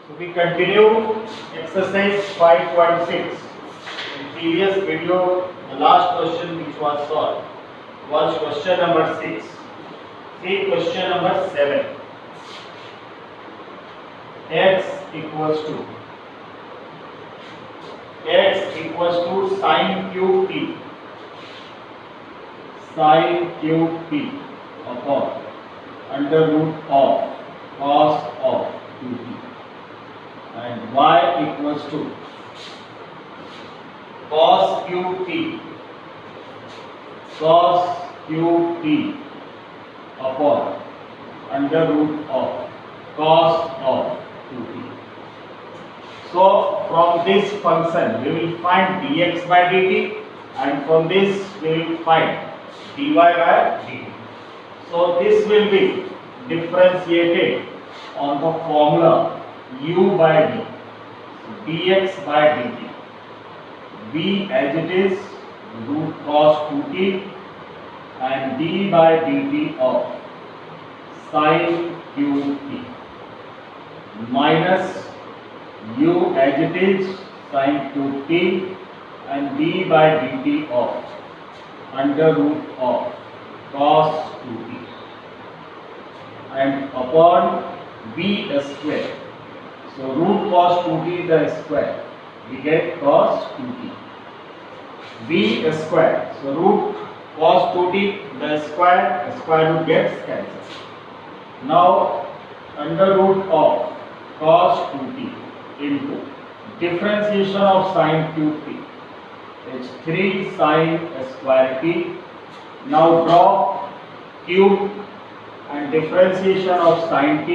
So we continue exercise 5.6. In previous video, the last question which was solved was question number 6. See question number 7. X equals to sin cube t, sin cube t upon under root of cos of 2t, and y equals to cos cube t upon under root of cos of 2t. So from this function we will find dx by dt, and from this we will find dy by dt. So this will be differentiated on the formula u by d, dx by dt, b as it is root cos 2t, and d by dt of sin cube t, minus u as it is sin cube t, and d by dt of under root of cos 2t, and upon b square. So root cos 2t the square, we get cos 2t. b square. So root cos 2t the square root gets cancelled. Now under root of cos 2t into differentiation of sin cube t is 3 sin square t. Now draw cube, and differentiation of sin t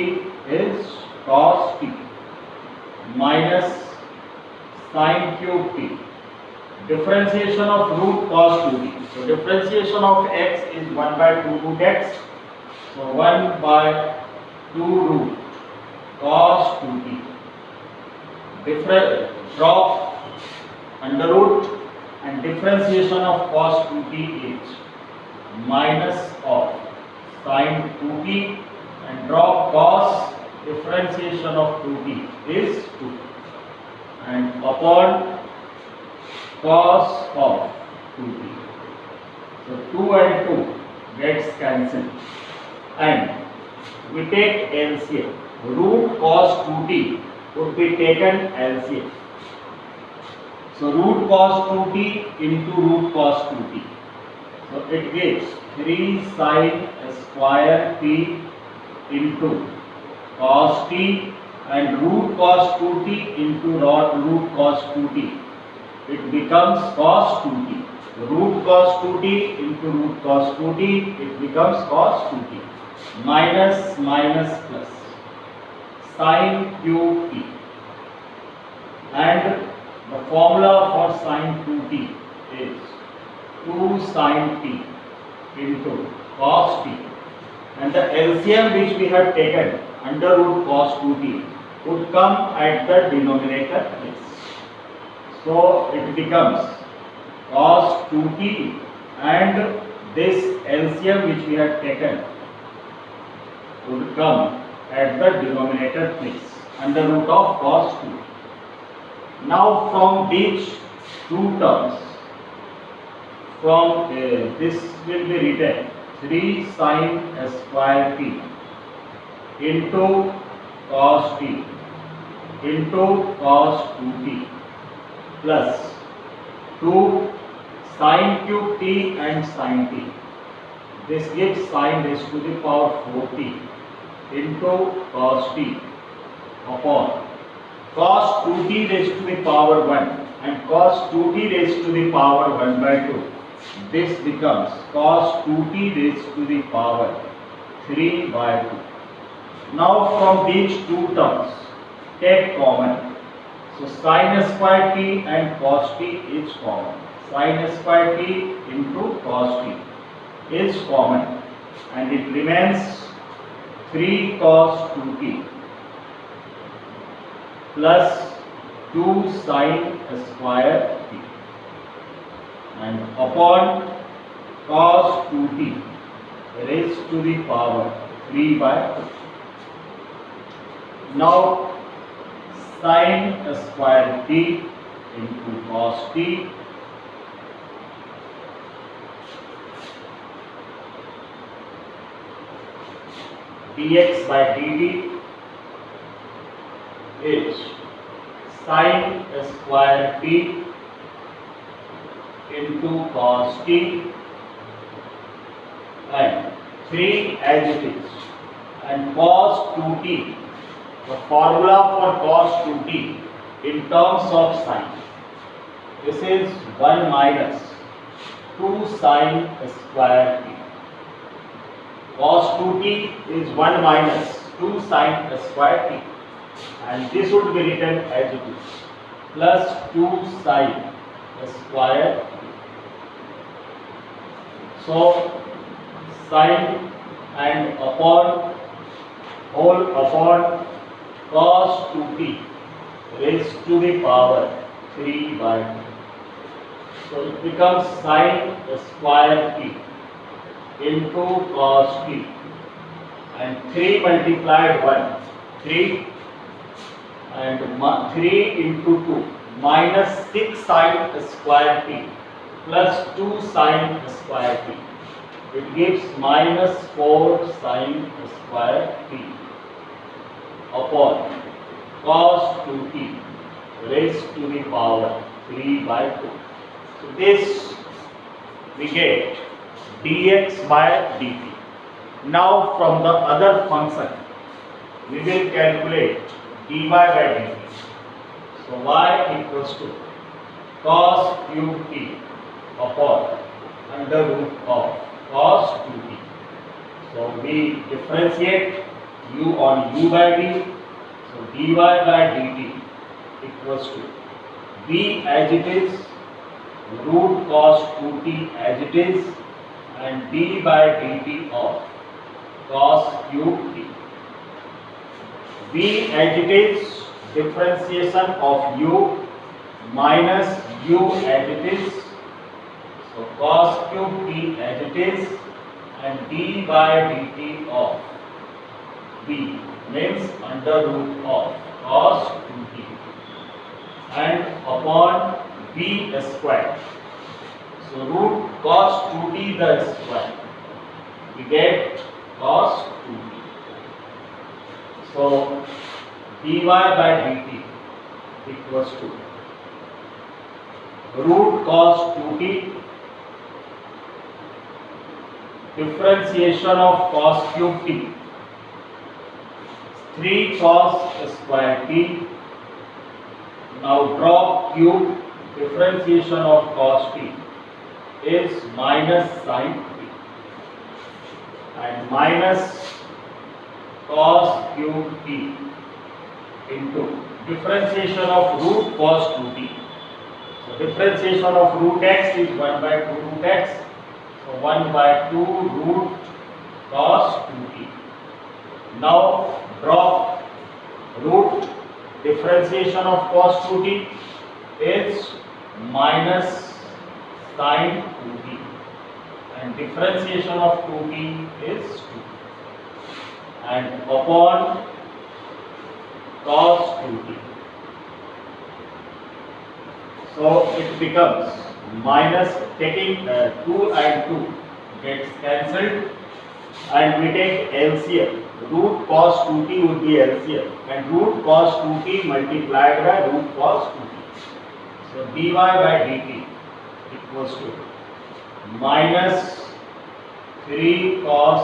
is cos t, minus sin cube t, differentiation of root cos 2t. So differentiation of x is 1 by 2 root x. So 1 by 2 root cos 2t. Drop under root, and differentiation of cos 2t is minus of sin 2t, and drop cos, differentiation of 2t is 2, and upon cos of 2t. So 2 and 2 gets cancelled, and we take LCM. Root cos 2t would be taken LCM. So root cos 2t into root cos 2t. So it gives 3 sin square t into cos t, and root cos 2t into root cos 2t. It becomes cos 2t. Root cos 2t into root cos 2t, it becomes cos 2t. Minus plus sin cube t, and the formula for sin 2t is 2 sin t into cos t, and the LCM which we have taken under root cos 2t would come at the denominator place. So it becomes cos 2t, and this LCM which we have taken would come at the denominator place under root of cos 2. Now from these two terms, from this will be written 3 sin square t into cos t into cos 2t plus 2 sin cube t and sin t. This gives sin raised to the power 4t into cos t upon cos 2t raised to the power 1 and cos 2t raised to the power 1 by 2. This becomes cos 2t raised to the power 3 by 2. Now from these two terms, take common. So sin square t and cos t is common. Sin square t into cos t is common, and it remains 3 cos 2t plus 2 sin square t, and upon cos 2t raised to the power 3 by 2. Now sin square t into cos t dx by dt is sin square t into cos t, and 3 as it is, and cos 2t. The formula for cos 2t in terms of sine, this is 1 minus 2 sin square t. Cos 2t is 1 minus 2 sin square t, and this would be written as it is, plus 2 sin square t. So sin and upon whole upon cos 2t raised to the power 3 by 2. So it becomes sin square t into cos t, and 3 multiplied 1, 3, and 3 into 2 minus 6 sin square t plus 2 sin square t. It gives minus 4 sin square t upon cos 2t raised to the power 3 by 2. So this we get dx by dt. Now from the other function we will calculate dy by dt. So y equals to cos cube t upon under root of cos 2t. So we differentiate u on u by d. So dy by dt equals to b as it is, root cos 2t as it is, and d by dt of cos cube t. b as it is, differentiation of u minus u as it is. So cos cube t as it is, and d by dt of b means under root of cos 2t, and upon b square. So root cos 2t the square, we get cos 2t. So dy by dt equals to root cos 2t, differentiation of cos cube t, 3 cos square t. Now drop cube, differentiation of cos t is minus sin t, and minus cos cube t into differentiation of root cos 2t. So differentiation of root x is 1 by 2 root x. So 1 by 2 root cos 2t. Now drop root, differentiation of cos 2t is minus sin 2t, and differentiation of 2t is 2, and upon cos 2t. So it becomes minus, taking 2 and 2 gets cancelled, and we take LCM. Root cos 2t would be LCM, and root cos 2t multiplied by root cos 2t. So dy by dt equals to minus 3 cos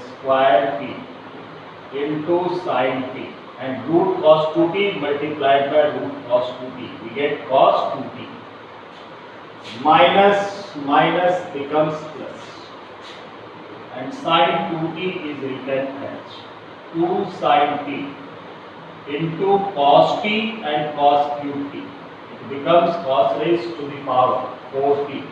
square t into sin t, and root cos 2t multiplied by root cos 2t, we get cos 2t. Minus becomes plus, and sin 2t is written as 2 sin t into cos t and cos cube t. It becomes cos raised to the power 4t,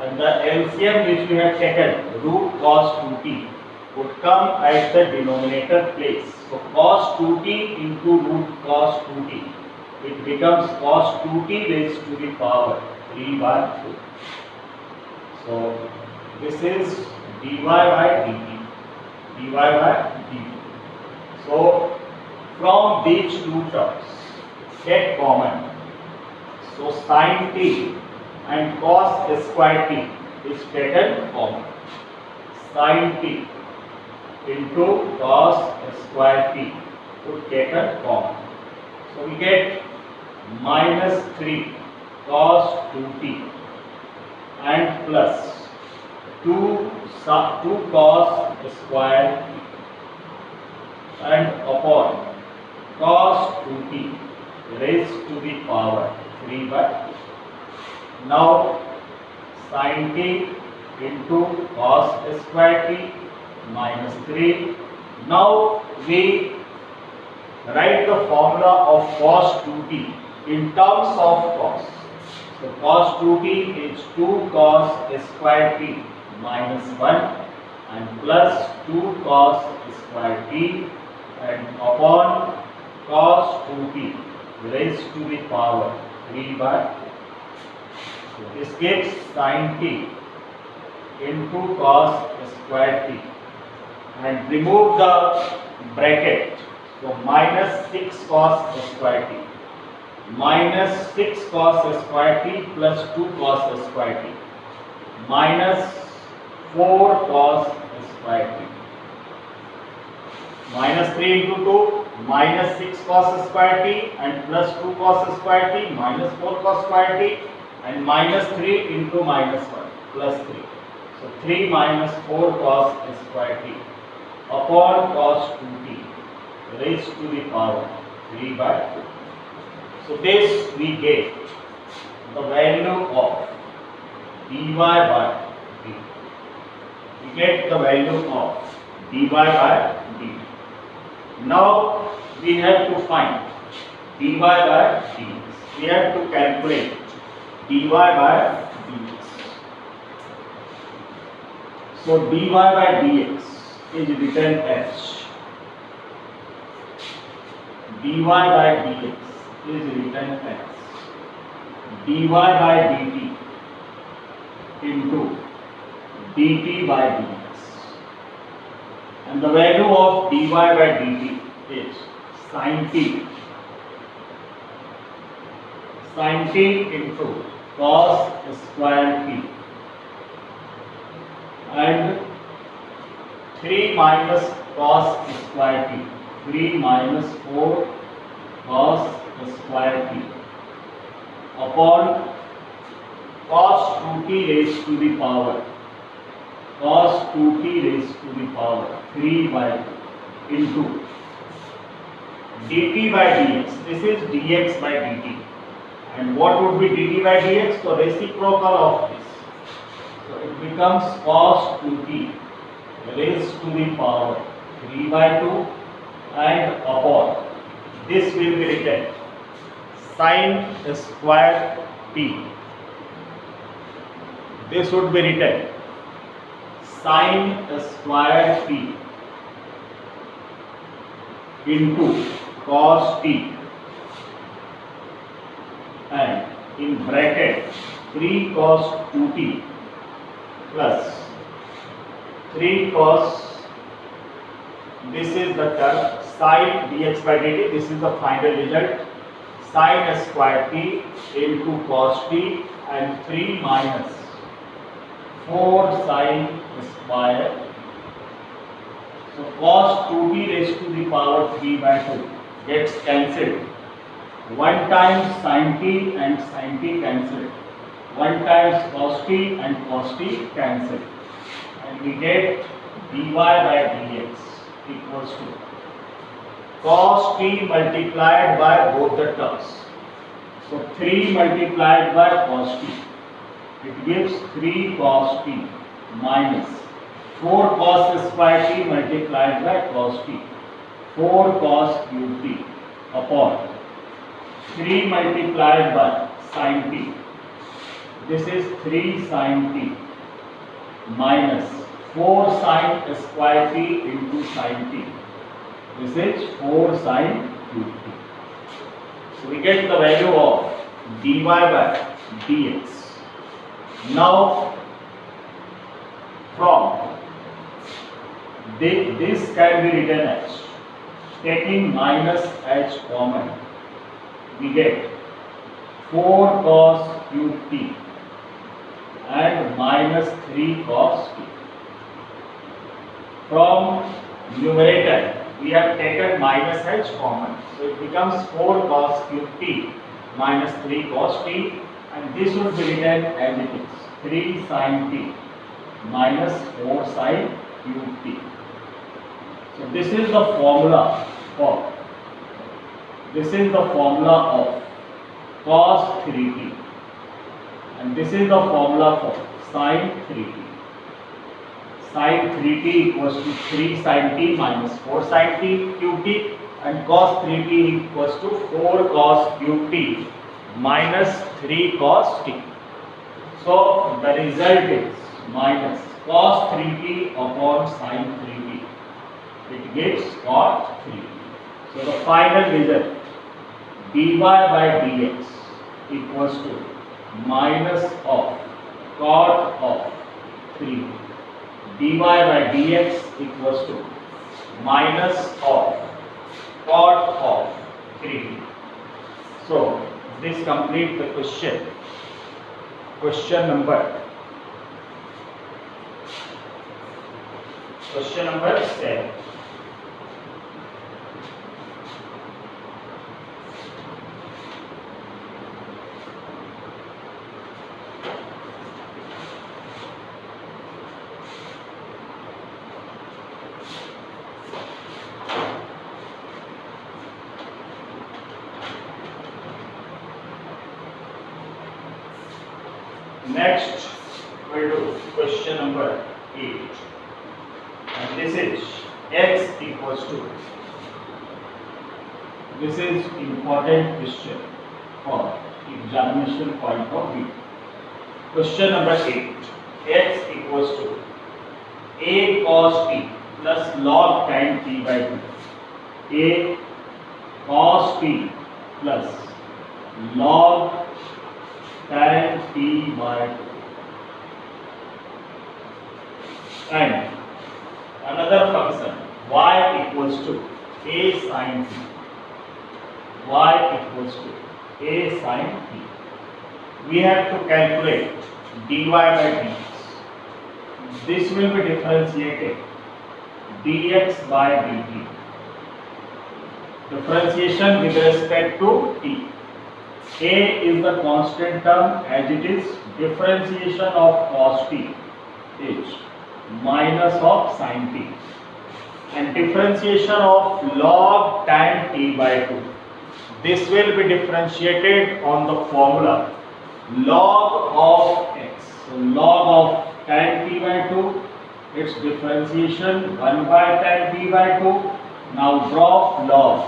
and the LCM which we have taken, root cos 2t, would come at the denominator place. So cos 2t into root cos 2t, it becomes cos 2t raised to the power 3 by 2. So this is dy by dt, dy by dt. So from these two terms get common. So sin t and cos square t is taken common. Sin t into cos square t to taken common. So we get minus 3 cos 2t and plus 2 cos square t and upon cos 2t raised to the power 3 by 2. Now sin t into cos square t minus 3. Now we write the formula of cos 2t in terms of cos. So cos 2t is 2 cos square t minus 1 and plus 2 cos square t and upon cos 2t raised to the power 3 by 2. So this gives sin t into cos square t and remove the bracket. So minus 6 cos square t minus 6 cos square t plus 2 cos square t minus 4 cos square t minus 3 into 2 minus 6 cos square t and plus 2 cos square t minus 4 cos square t and minus 3 into minus 1 plus 3. So 3 minus 4 cos square t upon cos 2t raised to the power 3 by 2. So this we get the value of dy by dt. We get the value of dy by dt. Now we have to find dy by dx. We have to calculate dy by dx. So dy by dx is written as dy by dx is written as dy by dt into dt by dx, and the value of dy by dt is sin t into cos square t and 3 minus cos square t, 3 minus 4 cos square t upon cos 2t raised to the power cos 2t raised to the power 3 by 2 into dt by dx. This is dx by dt. And what would be dt by dx? So reciprocal of this. So it becomes cos 2t raised to the power 3 by 2 and upon this will be written sin square t. This would be written sin square t into cos t and in bracket 3 cos 2t plus 3 cos, this is the term sin dx by dt, this is the final result, sin square t into cos t and 3 minus 4 sin square. So cos 2t raised to the power 3 by 2 gets cancelled. 1 times sin t and sin t cancelled. 1 times cos t and cos t cancelled. And we get dy by dx equals to cos t multiplied by both the terms. So 3 multiplied by cos t, it gives 3 cos t minus 4 cos square t multiplied by cos t, 4 cos cube t upon 3 multiplied by sin t. This is 3 sin t minus 4 sin square t into sin t. This is 4 sin cube t. So we get the value of dy by dx. Now from this can be written as taking minus as common. we get 4 cos cube t and minus 3 cos t. From numerator we have taken minus h common, so it becomes 4 cos cube t minus 3 cos t, and this would be written as it is 3 sin t minus 4 sin cube t. So this is the formula of cos 3t, and this is the formula for sin 3t. Sin 3t equals to 3 sin t minus 4 sin t cube t, and cos 3t equals to 4 cos cube t minus 3 cos t. So the result is minus cos 3t upon sin 3t. It gives cot 3t. So the final result dy by dx equals to minus of cot of 3t. Dy by dx equals to minus of cot of 3t. So this completes the question. Question number 7. Next, we'll do question number 8, and this is x equals to. This is important question for examination point of view. Question number 8, x equals to a cos t plus log tan t by 2. A cos t plus log tan t by 2, and another function y equals to a sin t. Y equals to a sin t. We have to calculate dy by dx. This will be differentiated dx by dt. Differentiation with respect to t. A is the constant term as it is. Differentiation of cos t is minus of sin t, and differentiation of log tan t by 2. This will be differentiated on the formula log of x. So log of tan t by 2, its differentiation 1 by tan t by 2. Now drop log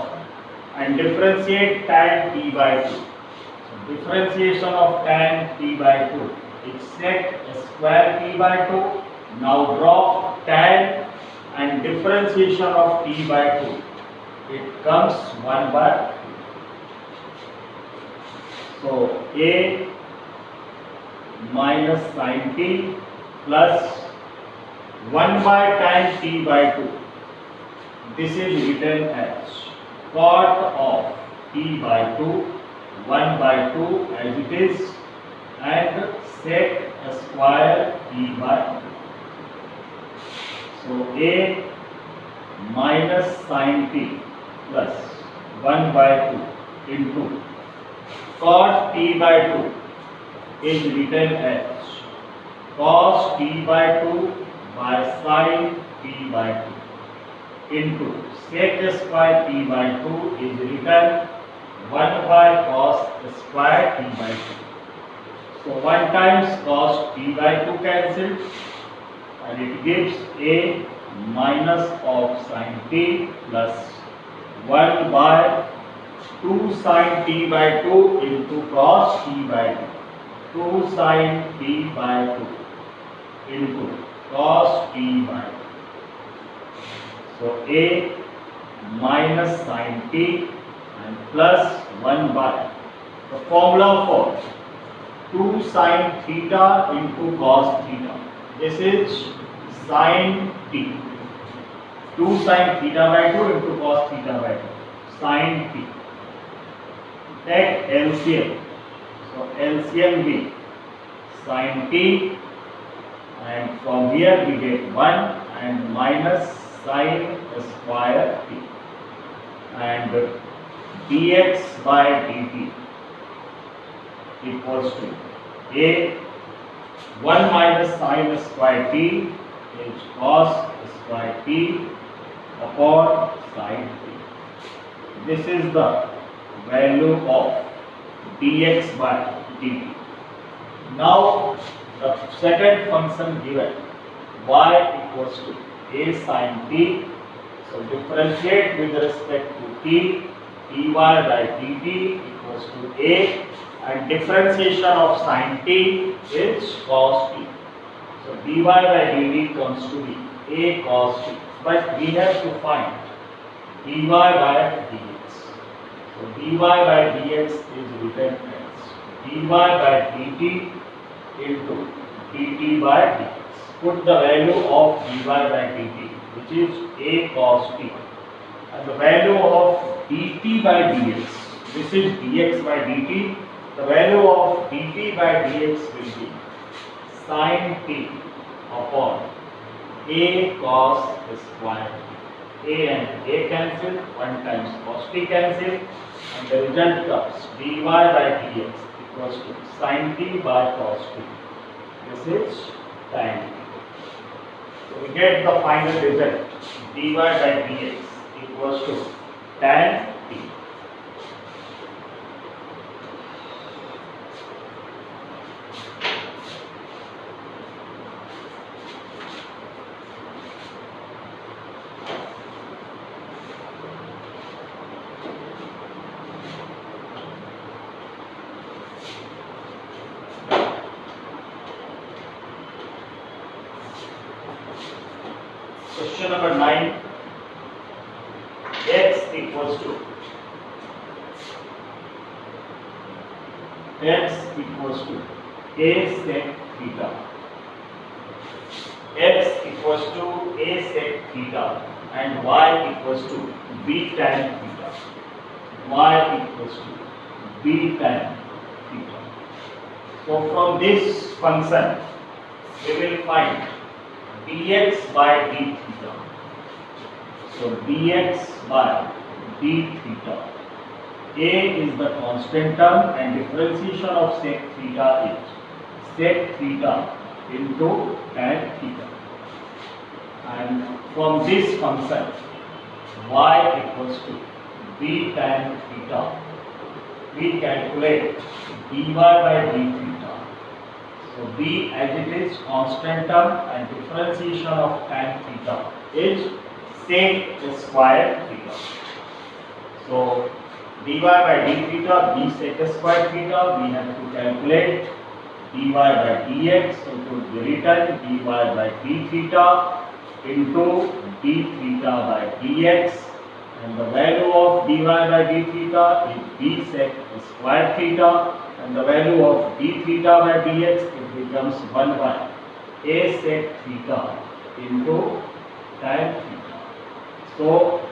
and differentiate tan t by 2. Differentiation of tan t by 2 is sec square t by 2. Now drop tan and differentiation of t by 2. It comes 1 by 2. So a minus sin t plus 1 by tan t by 2. This is written as cot of t by 2. 1 by 2 as it is, and sec square t by 2. So a minus sin t plus 1 by 2 into cot t by 2 is written as cos t by 2 by sin t by 2 into sec square t by 2 is written 1 by cos square t by 2. So 1 times cos t by 2 cancelled, and it gives a minus of sin t plus 1 by 2 sin t by 2 into cos t by 2. 2 sin t by 2 into cos t by 2. So a minus sin t and plus 1 by the formula for 2 sin theta into cos theta. This is sin t. 2 sin theta by 2 into cos theta by 2. Sin t. Take LCM. So LCM be sin t, and from here we get 1 and minus sin square t, and dx by dt equals to a 1 minus sin square t is cos square t upon sin t. This is the value of dx by dt. Now the second function given y equals to a sin t. So differentiate with respect to t, dy by dt equals to a, and differentiation of sin t is cos t. So dy by dt comes to be a cos t, but we have to find dy by dx. So dy by dx is written as dy by dt into dt by dx. Put the value of dy by dt, which is a cos t, and the value of dt by dx, this is dx by dt. The value of dt by dx will be sin t upon a cos square t. A and a cancel, 1 times cos t cancel, and the result comes dy by dx equals to sin t by cos t. This is tan t. So we get the final result dy by dx equals to tan t. Question number 9. X equals to a sec theta. X equals to a sec theta and y equals to b tan theta. Y equals to b tan theta. So from this function we will find dx by d theta. So dx by d theta. A is the constant term and differentiation of sec theta is sec theta into tan theta. And from this function y equals to b tan theta, we calculate dy by d theta. So b as it is constant term and differentiation of tan theta is sec square theta. So dy by d theta, b sec square theta, we have to calculate dy by dx, so it will be written dy by d theta into d theta by dx, and the value of dy by d theta is b sec square theta, and the value of d theta by dx, it becomes 1 by a sec theta into tan theta. So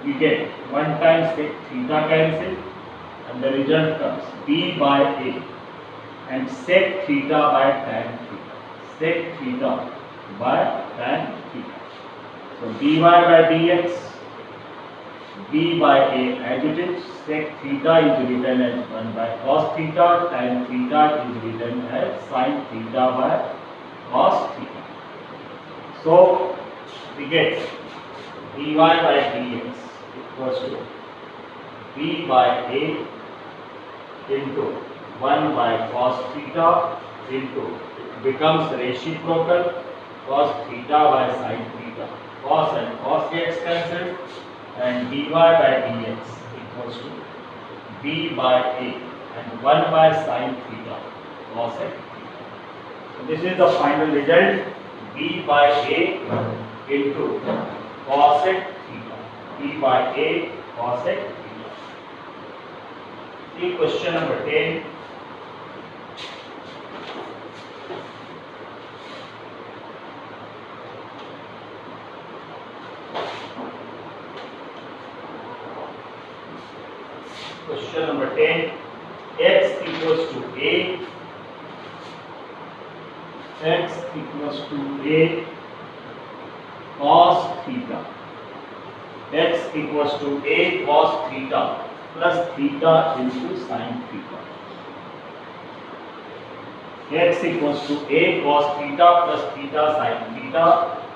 we get 1 times sec theta cancel, and the result comes b by a and sec theta by tan theta. Sec theta by tan theta. So dy by dx, b by a as it is, sec theta is written as 1 by cos theta, tan theta is written as sin theta by cos theta. So we get dy by dx equals to b by a into 1 by cos theta into, it becomes reciprocal, cos theta by sin theta. Cos and cos gets cancelled, and dy by dx equals to b by a and 1 by sin theta cosec theta. So this is the final result, b by a into cosec theta. b by a cosec theta. See question number 10. Question number 10. X equals to A. X equals to A cos theta. X equals to A cos theta plus theta into sin theta. X equals to A cos theta plus theta sin theta,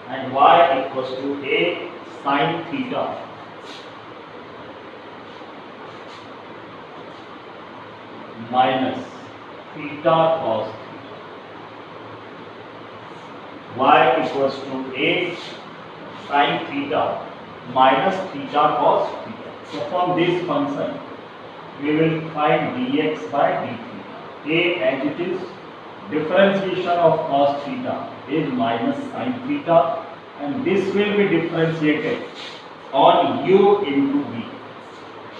and Y equals to A sin theta minus theta cos theta. Y equals to A sin theta minus theta cos theta. So from this function we will find dx by d theta. A, as it is, differentiation of cos theta is minus sin theta, and this will be differentiated on u into v.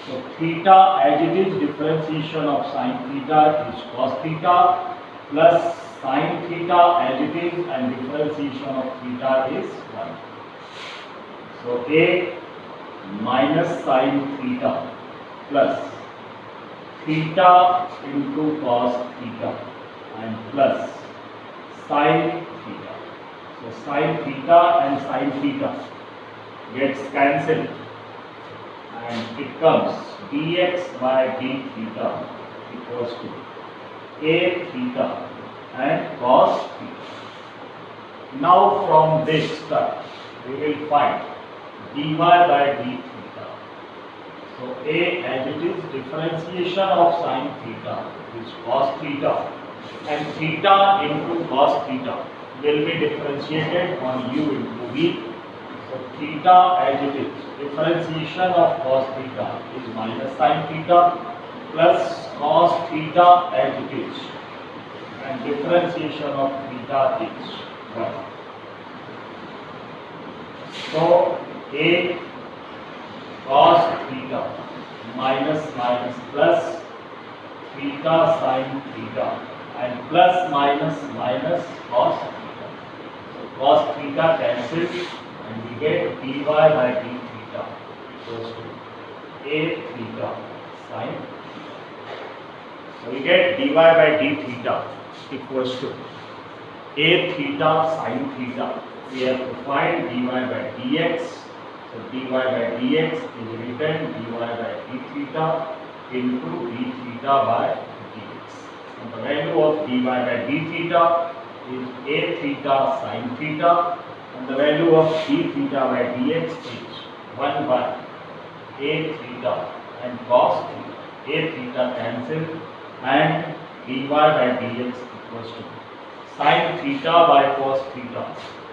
So theta, as it is, differentiation of sin theta is cos theta plus sin theta as it is, and differentiation of theta is 1. So A minus sin theta plus theta into cos theta and plus sin theta. So sin theta and sin theta gets cancelled, and it comes dx by d theta equals to a theta and cos theta. Now from this term we will find dy by d theta. So a, as it is, differentiation of sin theta is cos theta, and theta into cos theta will be differentiated on u into v. So theta, as it is, differentiation of cos theta is minus sin theta plus cos theta as it is, and differentiation of theta is 1. So a cos theta minus minus plus theta sin theta and plus minus minus cos theta. So cos theta cancels, and we get dy by d theta equals to a theta sin theta. So we get dy by d theta equals to a theta sin theta. We have to find dy by dx. So dy by dx is written dy by d theta into d theta by dx. And the value of dy by d theta is a theta sin theta, and the value of d theta by dx is 1 by a theta and cos theta. A theta cancelled, and dy by dx equals to sin theta by cos theta,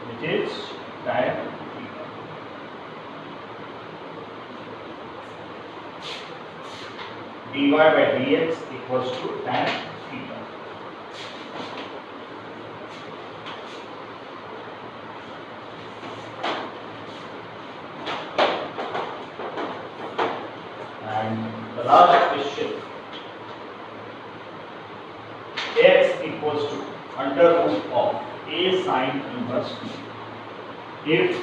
which is tan theta. Dy by dx equals to tan theta. And the last question, x equals to under root of a sin inverse t. If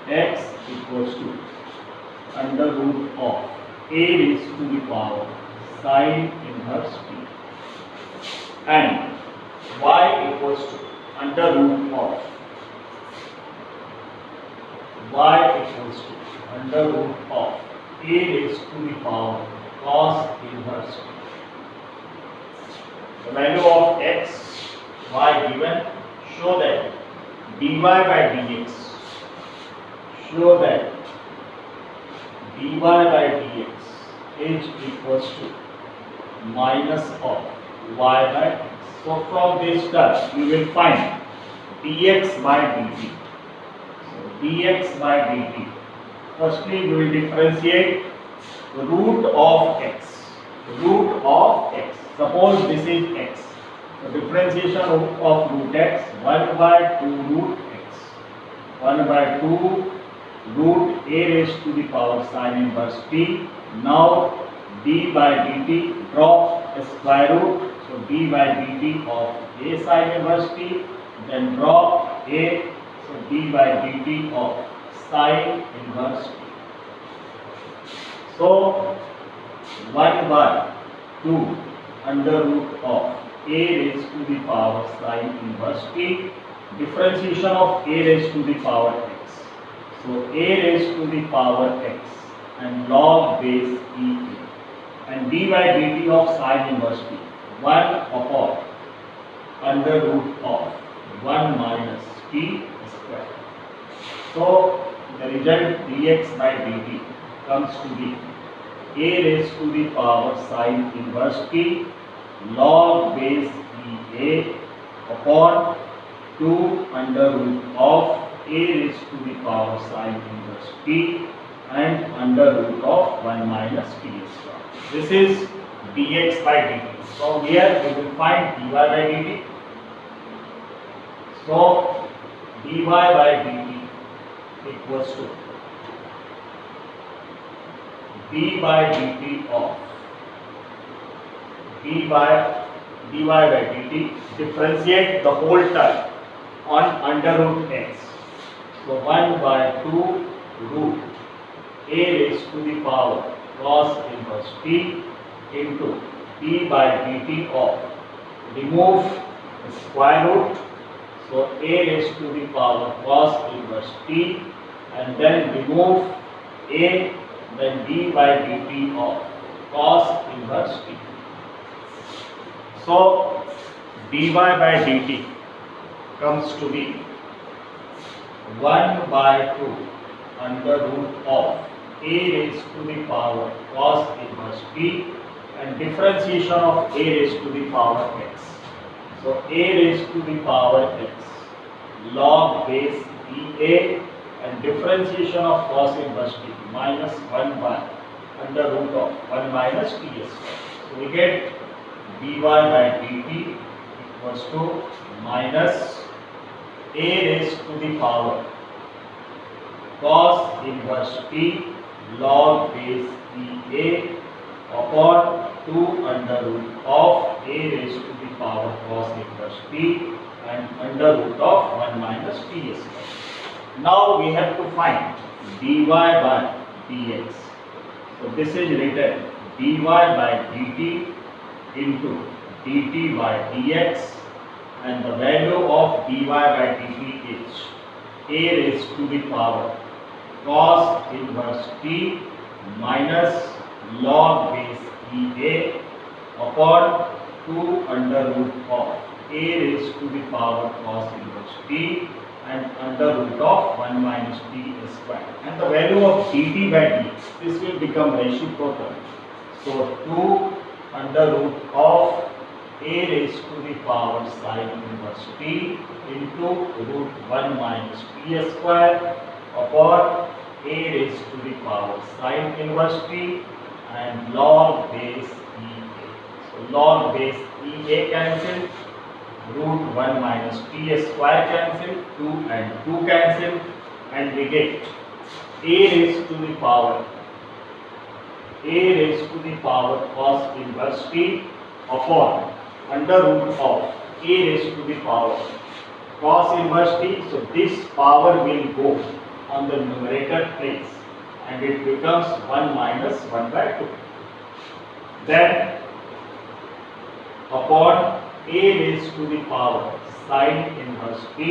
x equals to under root of a raised to the power sin inverse t, and y equals to under root of y equals to under root of a raised to the power cos inverse t. The value of x, y given, show that dy by dx, show that dy by dx is equals to minus of y by x. So from this term we will find dx by dt. So dx by dt. Firstly we will differentiate the root of x. Root of x. Suppose this is x. The differentiation of root x, 1 by 2 root x. 1 by 2 root a raised to the power sin inverse t. Now d by dt, drop a square root. So d by dt of a sin inverse t. Then drop a. So d by dt of sin inverse t. So 1 by 2 under root of a raised to the power sine inverse t. Differentiation of a raised to the power x. So a raised to the power x and log base e and d by dt of sine inverse t 1 upon under root of 1 minus t square. So the result dx by dt comes to be a raised to the power sine inverse t log base e a upon 2 under root of a raised to the power sine inverse t and under root of 1 minus t square. This is dx by dt. So here we will find dy by dt. So dy by dt equals to d by dt of dy by dt, differentiate the whole term on under root x. So 1 by 2 root a raised to the power cos inverse t into d by dt of, remove the square root, so a raised to the power cos inverse t and then remove a, then d by dt of cos inverse t. So dy by dt comes to be 1 by 2 under root of a raised to the power cos inverse t and differentiation of a raised to the power x. So a raised to the power x log base ea and differentiation of cos inverse t minus 1 by under root of 1 minus t square. So we get dy by dt equals to minus a raised to the power cos inverse t log base ea upon 2 under root of a raised to the power cos inverse t and under root of 1 minus t square. Now we have to find dy by dx. So this is written dy by dt into dt by dx and the value of dy by dt is a raised to the power cos inverse t minus log base ea upon 2 under root of a raised to the power cos inverse t and under root of 1 minus t square. And the value of dt by dx, this will become reciprocal. So 2 under root of a raised to the power sine inverse t into root 1 minus t square upon a raised to the power sine inverse t and log base ea. So log base ea cancel, root 1 minus t square cancel, 2 and 2 cancel, and we get a raised to the power cos inverse t upon under root of a raised to the power cos inverse t. So this power will go on the numerator place and it becomes 1 minus 1 by 2. Then upon a raised to the power sine inverse t